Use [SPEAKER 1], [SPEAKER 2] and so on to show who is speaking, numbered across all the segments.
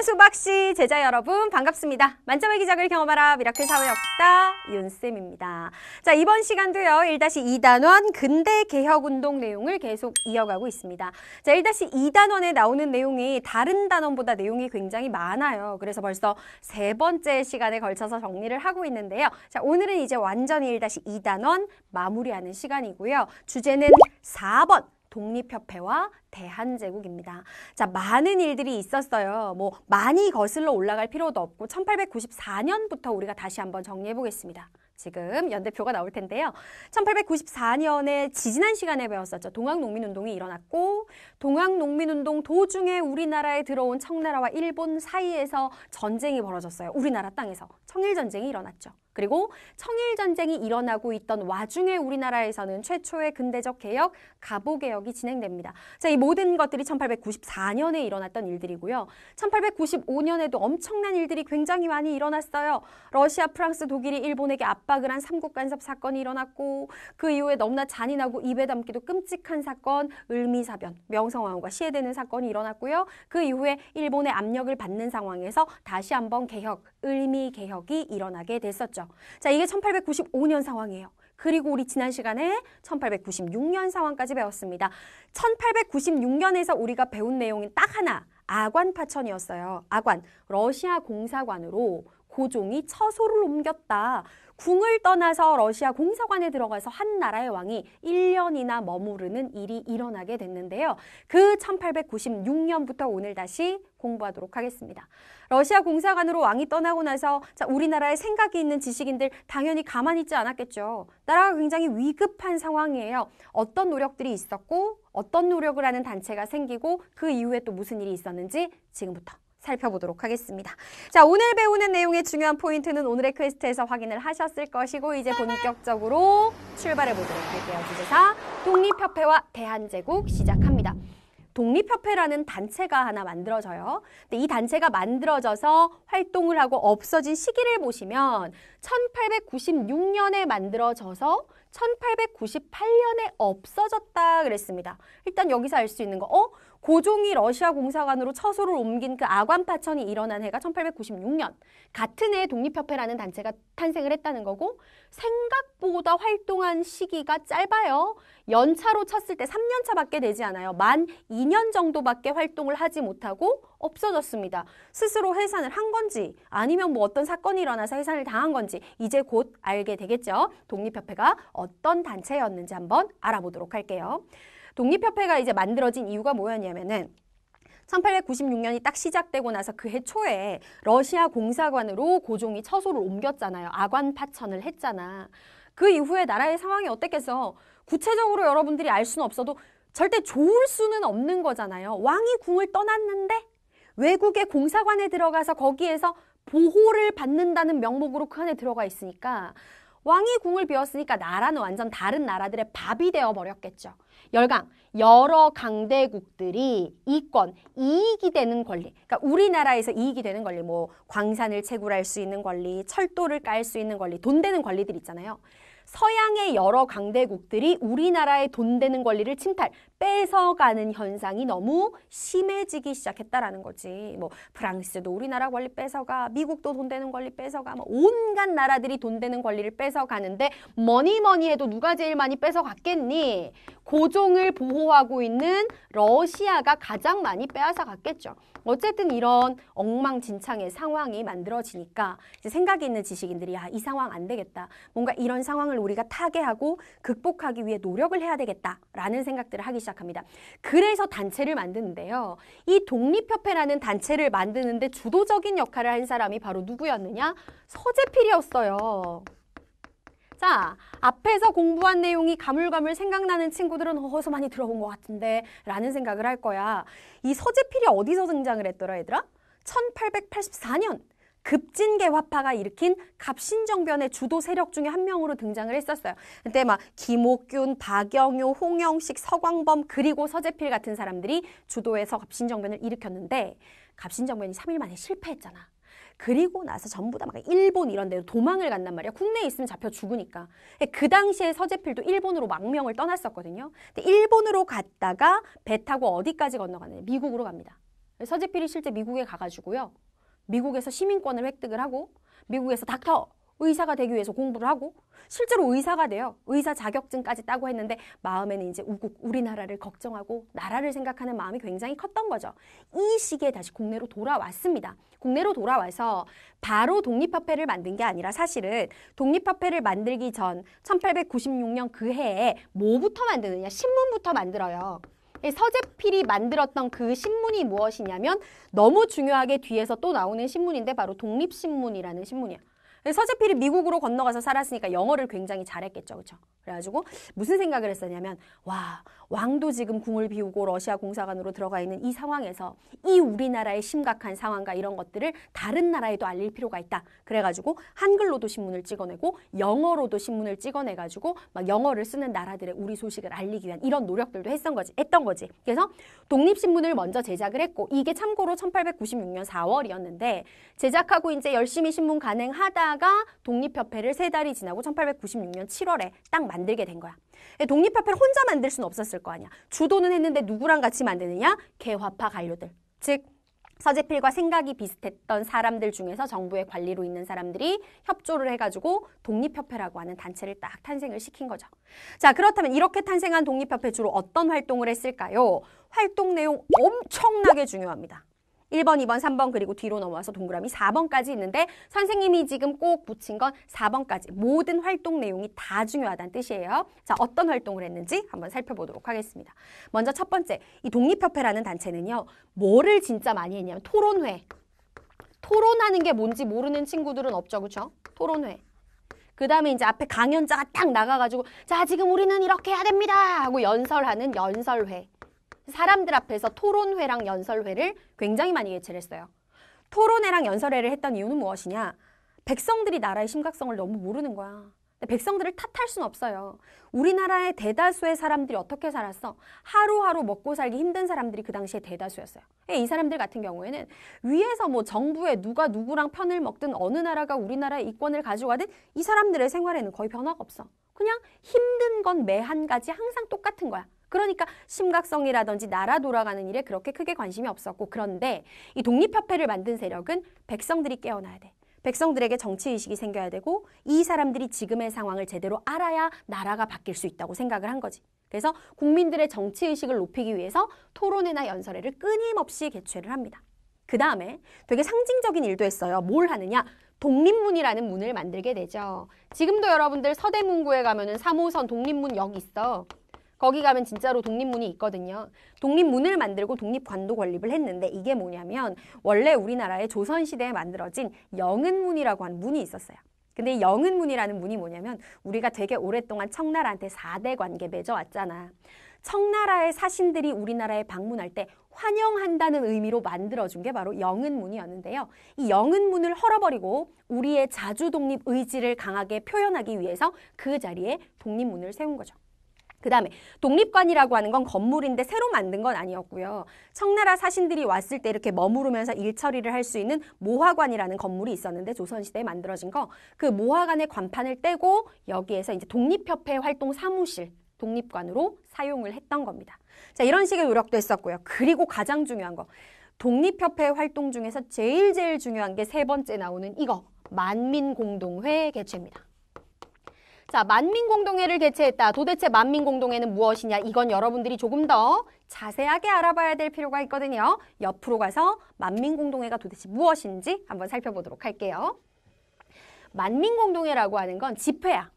[SPEAKER 1] 수박씨 제자 여러분 반갑습니다. 만점의 기적을 경험하라 미라클 사회 역사 윤쌤입니다. 자, 이번 시간도요 1-2단원 근대 개혁운동 내용을 계속 이어가고 있습니다. 자, 1-2단원에 나오는 내용이 다른 단원보다 내용이 굉장히 많아요. 그래서 벌써 세 번째 시간에 걸쳐서 정리를 하고 있는데요. 자, 오늘은 이제 완전히 1-2단원 마무리하는 시간이고요. 주제는 4번 독립협회와 대한제국입니다. 자, 많은 일들이 있었어요. 뭐 많이 거슬러 올라갈 필요도 없고 1894년부터 우리가 다시 한번 정리해 보겠습니다. 지금 연대표가 나올 텐데요. 1894년에 지지난 시간에 배웠었죠. 동학농민운동이 일어났고 동학농민운동 도중에 우리나라에 들어온 청나라와 일본 사이에서 전쟁이 벌어졌어요. 우리나라 땅에서 청일전쟁이 일어났죠. 그리고 청일전쟁이 일어나고 있던 와중에 우리나라에서는 최초의 근대적 개혁, 가보개혁이 진행됩니다. 자, 이 모든 것들이 1894년에 일어났던 일들이고요. 1895년에도 엄청난 일들이 굉장히 많이 일어났어요. 러시아, 프랑스, 독일이 일본에게 압박을 한 삼국 간섭 사건이 일어났고 그 이후에 너무나 잔인하고 입에 담기도 끔찍한 사건, 을미사변, 명성황후가 시해되는 사건이 일어났고요. 그 이후에 일본의 압력을 받는 상황에서 다시 한번 개혁, 을미개혁이 일어나게 됐었죠. 자, 이게 1895년 상황이에요. 그리고 우리 지난 시간에 1896년 상황까지 배웠습니다. 1896년에서 우리가 배운 내용이 딱 하나, 아관파천이었어요. 아관, 러시아 공사관으로 고종이 처소를 옮겼다. 궁을 떠나서 러시아 공사관에 들어가서 한 나라의 왕이 1년이나 머무르는 일이 일어나게 됐는데요. 그 1896년부터 오늘 다시 공부하도록 하겠습니다. 러시아 공사관으로 왕이 떠나고 나서 자, 우리나라에 생각이 있는 지식인들 당연히 가만히 있지 않았겠죠. 나라가 굉장히 위급한 상황이에요. 어떤 노력들이 있었고 어떤 노력을 하는 단체가 생기고 그 이후에 또 무슨 일이 있었는지 지금부터 살펴보도록 하겠습니다. 자, 오늘 배우는 내용의 중요한 포인트는 오늘의 퀘스트에서 확인을 하셨을 것이고 이제 본격적으로 출발해 보도록 할게요. 주제사 독립협회와 대한제국 시작합니다. 독립협회라는 단체가 하나 만들어져요. 근데 이 단체가 만들어져서 활동을 하고 없어진 시기를 보시면 1896년에 만들어져서 1898년에 없어졌다 그랬습니다. 일단 여기서 알 수 있는 거, 고종이 러시아 공사관으로 처소를 옮긴 그 아관파천이 일어난 해가 1896년. 같은 해에 독립협회라는 단체가 탄생을 했다는 거고 생각보다 활동한 시기가 짧아요. 연차로 쳤을 때 3년차밖에 되지 않아요. 만 2년 정도밖에 활동을 하지 못하고 없어졌습니다. 스스로 해산을 한 건지 아니면 뭐 어떤 사건이 일어나서 해산을 당한 건지 이제 곧 알게 되겠죠. 독립협회가 어떤 단체였는지 한번 알아보도록 할게요. 독립협회가 이제 만들어진 이유가 뭐였냐면은 1896년이 딱 시작되고 나서 그 해 초에 러시아 공사관으로 고종이 처소를 옮겼잖아요. 아관파천을 했잖아. 그 이후에 나라의 상황이 어땠겠어? 구체적으로 여러분들이 알 수는 없어도 절대 좋을 수는 없는 거잖아요. 왕이 궁을 떠났는데 외국의 공사관에 들어가서 거기에서 보호를 받는다는 명목으로 그 안에 들어가 있으니까 왕이 궁을 비웠으니까 나라는 완전 다른 나라들의 밥이 되어버렸겠죠. 열강, 여러 강대국들이 이권, 이익이 되는 권리, 그러니까 우리나라에서 이익이 되는 권리, 뭐 광산을 채굴할 수 있는 권리, 철도를 깔 수 있는 권리, 돈 되는 권리들 있잖아요. 서양의 여러 강대국들이 우리나라의 돈 되는 권리를 침탈, 뺏어가는 현상이 너무 심해지기 시작했다라는 거지. 뭐 프랑스도 우리나라 권리 뺏어가, 미국도 돈 되는 권리 뺏어가, 뭐 온갖 나라들이 돈 되는 권리를 뺏어가는데 뭐니 해도 누가 제일 많이 뺏어갔겠니? 고종을 보호하고 있는 러시아가 가장 많이 빼앗아 갔겠죠. 어쨌든 이런 엉망진창의 상황이 만들어지니까 이제 생각이 있는 지식인들이 이 상황 안 되겠다. 뭔가 이런 상황을 우리가 타개하고 극복하기 위해 노력을 해야 되겠다라는 생각들을 하기 시작합니다. 그래서 단체를 만드는데요. 이 독립협회라는 단체를 만드는데 주도적인 역할을 한 사람이 바로 누구였느냐? 서재필이었어요. 자, 앞에서 공부한 내용이 가물가물 생각나는 친구들은 어디서 많이 들어본 것 같은데 라는 생각을 할 거야. 이 서재필이 어디서 등장을 했더라 얘들아? 1884년 급진개화파가 일으킨 갑신정변의 주도 세력 중에 한 명으로 등장을 했었어요. 그때 막 김옥균, 박영효, 홍영식, 서광범 그리고 서재필 같은 사람들이 주도해서 갑신정변을 일으켰는데 갑신정변이 3일 만에 실패했잖아. 그리고 나서 전부 다 막 일본 이런 데로 도망을 간단 말이야. 국내에 있으면 잡혀 죽으니까. 그 당시에 서재필도 일본으로 망명을 떠났었거든요. 근데 일본으로 갔다가 배 타고 어디까지 건너가느냐. 미국으로 갑니다. 서재필이 실제 미국에 가가지고요. 미국에서 시민권을 획득을 하고 미국에서 닥터, 의사가 되기 위해서 공부를 하고 실제로 의사가 돼요. 의사 자격증까지 따고 했는데 마음에는 이제 우리나라를 걱정하고 나라를 생각하는 마음이 굉장히 컸던 거죠. 이 시기에 다시 국내로 돌아왔습니다. 국내로 돌아와서 바로 독립협회를 만든 게 아니라 사실은 독립협회를 만들기 전 1896년 그 해에 뭐부터 만드느냐? 신문부터 만들어요. 서재필이 만들었던 그 신문이 무엇이냐면 너무 중요하게 뒤에서 또 나오는 신문인데 바로 독립신문이라는 신문이야. 서재필이 미국으로 건너가서 살았으니까 영어를 굉장히 잘했겠죠. 그렇죠? 그래가지고 무슨 생각을 했었냐면 와, 왕도 지금 궁을 비우고 러시아 공사관으로 들어가 있는 이 상황에서 이 우리나라의 심각한 상황과 이런 것들을 다른 나라에도 알릴 필요가 있다. 그래가지고 한글로도 신문을 찍어내고 영어로도 신문을 찍어내가지고 막 영어를 쓰는 나라들의 우리 소식을 알리기 위한 이런 노력들도 했던 거지. 그래서 독립신문을 먼저 제작을 했고 이게 참고로 1896년 4월이었는데 제작하고 이제 열심히 신문 간행하다가 독립협회를 3달이 지나고 1896년 7월에 딱 만들게 된 거야. 독립협회를 혼자 만들 수는 없었을 거 아니야. 주도는 했는데 누구랑 같이 만드느냐? 개화파 관료들. 즉 서재필과 생각이 비슷했던 사람들 중에서 정부의 관리로 있는 사람들이 협조를 해가지고 독립협회라고 하는 단체를 딱 탄생을 시킨 거죠. 자, 그렇다면 이렇게 탄생한 독립협회 주로 어떤 활동을 했을까요? 활동 내용 엄청나게 중요합니다. 1번, 2번, 3번 그리고 뒤로 넘어와서 동그라미 4번까지 있는데 선생님이 지금 꼭 붙인 건 4번까지 모든 활동 내용이 다 중요하다는 뜻이에요. 자, 어떤 활동을 했는지 한번 살펴보도록 하겠습니다. 먼저 첫 번째, 이 독립협회라는 단체는요. 뭐를 진짜 많이 했냐면 토론회. 토론하는 게 뭔지 모르는 친구들은 없죠. 그렇죠? 토론회. 그 다음에 이제 앞에 강연자가 딱 나가가지고 자, 지금 우리는 이렇게 해야 됩니다 하고 연설하는 연설회. 사람들 앞에서 토론회랑 연설회를 굉장히 많이 개최를 했어요. 토론회랑 연설회를 했던 이유는 무엇이냐? 백성들이 나라의 심각성을 너무 모르는 거야. 근데 백성들을 탓할 수는 없어요. 우리나라의 대다수의 사람들이 어떻게 살았어? 하루하루 먹고 살기 힘든 사람들이 그 당시에 대다수였어요. 이 사람들 같은 경우에는 위에서 뭐 정부에 누가 누구랑 편을 먹든 어느 나라가 우리나라의 이권을 가져가든 이 사람들의 생활에는 거의 변화가 없어. 그냥 힘든 건 매 한 가지 항상 똑같은 거야. 그러니까 심각성이라든지 나라 돌아가는 일에 그렇게 크게 관심이 없었고 그런데 이 독립협회를 만든 세력은 백성들이 깨어나야 돼. 백성들에게 정치의식이 생겨야 되고 이 사람들이 지금의 상황을 제대로 알아야 나라가 바뀔 수 있다고 생각을 한 거지. 그래서 국민들의 정치의식을 높이기 위해서 토론회나 연설회를 끊임없이 개최를 합니다. 그 다음에 되게 상징적인 일도 했어요. 뭘 하느냐? 독립문이라는 문을 만들게 되죠. 지금도 여러분들 서대문구에 가면은 3호선 독립문역 있어. 거기 가면 진짜로 독립문이 있거든요. 독립문을 만들고 독립관도 건립을 했는데 이게 뭐냐면 원래 우리나라의 조선시대에 만들어진 영은문이라고 하는 문이 있었어요. 근데 이 영은문이라는 문이 뭐냐면 우리가 되게 오랫동안 청나라한테 4대 관계 맺어왔잖아. 청나라의 사신들이 우리나라에 방문할 때 환영한다는 의미로 만들어준 게 바로 영은문이었는데요. 이 영은문을 헐어버리고 우리의 자주 독립 의지를 강하게 표현하기 위해서 그 자리에 독립문을 세운 거죠. 그 다음에 독립관이라고 하는 건 건물인데 새로 만든 건 아니었고요. 청나라 사신들이 왔을 때 이렇게 머무르면서 일처리를 할 수 있는 모화관이라는 건물이 있었는데 조선시대에 만들어진 거 그 모화관의 관판을 떼고 여기에서 이제 독립협회 활동 사무실 독립관으로 사용을 했던 겁니다. 자, 이런 식의 노력도 했었고요. 그리고 가장 중요한 거 독립협회 활동 중에서 제일 중요한 게 3번째 나오는 이거 만민공동회 개최입니다. 자, 만민공동회를 개최했다. 도대체 만민공동회는 무엇이냐? 이건 여러분들이 조금 더 자세하게 알아봐야 될 필요가 있거든요. 옆으로 가서 만민공동회가 도대체 무엇인지 한번 살펴보도록 할게요. 만민공동회라고 하는 건 집회야.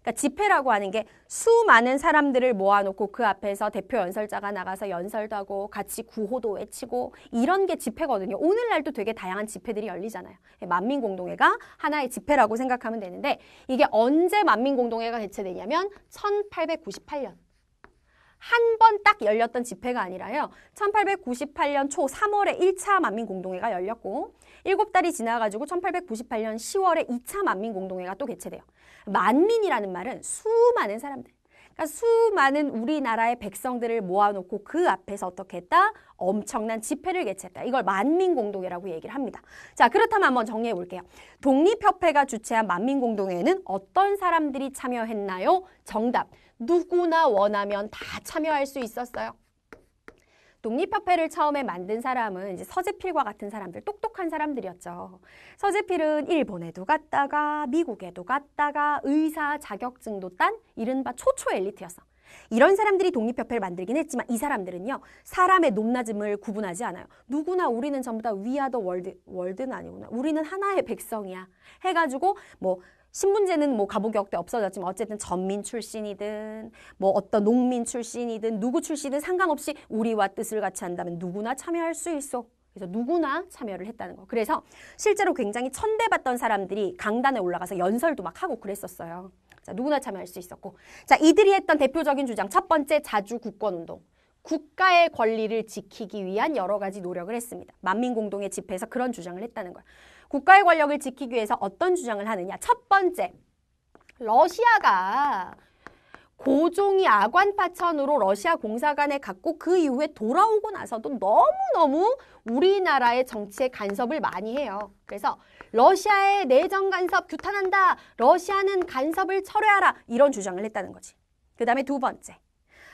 [SPEAKER 1] 그러니까 집회라고 하는 게 수많은 사람들을 모아놓고 그 앞에서 대표 연설자가 나가서 연설도 하고 같이 구호도 외치고 이런 게 집회거든요. 오늘날도 되게 다양한 집회들이 열리잖아요. 만민공동회가 하나의 집회라고 생각하면 되는데 이게 언제 만민공동회가 개최되냐면 1898년. 한 번 딱 열렸던 집회가 아니라요. 1898년 초 3월에 1차 만민공동회가 열렸고 7달이 지나가지고 1898년 10월에 2차 만민공동회가 또 개최돼요. 만민이라는 말은 수많은 사람들, 그러니까 수많은 우리나라의 백성들을 모아놓고 그 앞에서 어떻게 했다? 엄청난 집회를 개최했다. 이걸 만민공동회라고 얘기를 합니다. 자, 그렇다면 한번 정리해 볼게요. 독립협회가 주최한 만민공동회에는 어떤 사람들이 참여했나요? 정답, 누구나 원하면 다 참여할 수 있었어요. 독립협회를 처음에 만든 사람은 이제 서재필과 같은 사람들, 똑똑한 사람들이었죠. 서재필은 일본에도 갔다가 미국에도 갔다가 의사 자격증도 딴 이른바 초초 엘리트였어. 이런 사람들이 독립협회를 만들긴 했지만 이 사람들은요. 사람의 높낮음을 구분하지 않아요. 누구나 우리는 전부 다 We are the world, world는 아니구나. 우리는 하나의 백성이야. 해가지고 뭐 신분제는 뭐 가보격대 없어졌지만 어쨌든 전민 출신이든 뭐 어떤 농민 출신이든 누구 출신이든 상관없이 우리와 뜻을 같이 한다면 누구나 참여할 수 있어. 그래서 누구나 참여를 했다는 거. 그래서 실제로 굉장히 천대받던 사람들이 강단에 올라가서 연설도 막 하고 그랬었어요. 자, 누구나 참여할 수 있었고. 자, 이들이 했던 대표적인 주장. 첫 번째, 자주 국권운동. 국가의 권리를 지키기 위한 여러 가지 노력을 했습니다. 만민공동의 집회에서 그런 주장을 했다는 거예요. 국가의 권력을 지키기 위해서 어떤 주장을 하느냐. 첫 번째, 러시아가 고종이 아관파천으로 러시아 공사관에 갔고 그 이후에 돌아오고 나서도 너무너무 우리나라의 정치에 간섭을 많이 해요. 그래서 러시아의 내정 간섭 규탄한다. 러시아는 간섭을 철회하라. 이런 주장을 했다는 거지. 그 다음에 두 번째.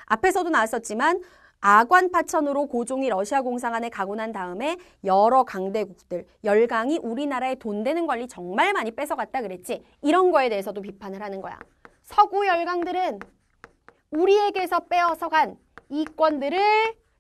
[SPEAKER 1] 앞에서도 나왔었지만 아관파천으로 고종이 러시아 공사관에 가고 난 다음에 여러 강대국들, 열강이 우리나라의 돈 되는 권리 정말 많이 뺏어갔다 그랬지. 이런 거에 대해서도 비판을 하는 거야. 서구 열강들은 우리에게서 빼앗아간 이권들을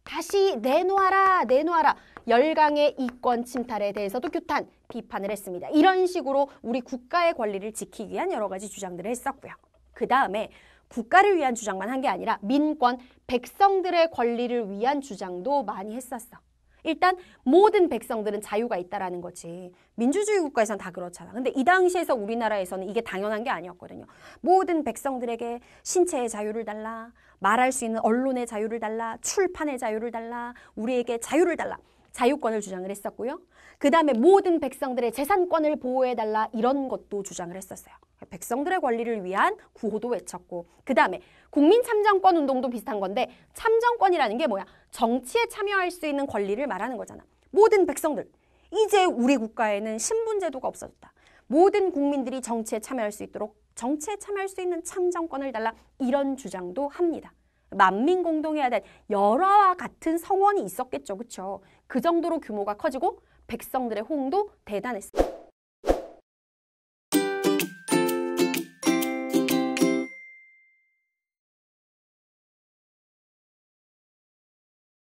[SPEAKER 1] 다시 내놓아라, 내놓아라. 열강의 이권 침탈에 대해서도 규탄, 비판을 했습니다. 이런 식으로 우리 국가의 권리를 지키기 위한 여러 가지 주장들을 했었고요. 그 다음에 국가를 위한 주장만 한 게 아니라 민권, 백성들의 권리를 위한 주장도 많이 했었어. 일단 모든 백성들은 자유가 있다라는 거지. 민주주의 국가에서는 다 그렇잖아. 근데 이 당시에서 우리나라에서는 이게 당연한 게 아니었거든요. 모든 백성들에게 신체의 자유를 달라, 말할 수 있는 언론의 자유를 달라, 출판의 자유를 달라, 우리에게 자유를 달라. 자유권을 주장을 했었고요. 그 다음에 모든 백성들의 재산권을 보호해달라 이런 것도 주장을 했었어요. 백성들의 권리를 위한 구호도 외쳤고 그 다음에 국민참정권 운동도 비슷한 건데 참정권이라는 게 뭐야? 정치에 참여할 수 있는 권리를 말하는 거잖아. 모든 백성들, 이제 우리 국가에는 신분제도가 없어졌다. 모든 국민들이 정치에 참여할 수 있도록 정치에 참여할 수 있는 참정권을 달라 이런 주장도 합니다. 만민공동해야 될 여러와 같은 성원이 있었겠죠. 그렇죠? 그 정도로 규모가 커지고 백성들의 호응도 대단했어요.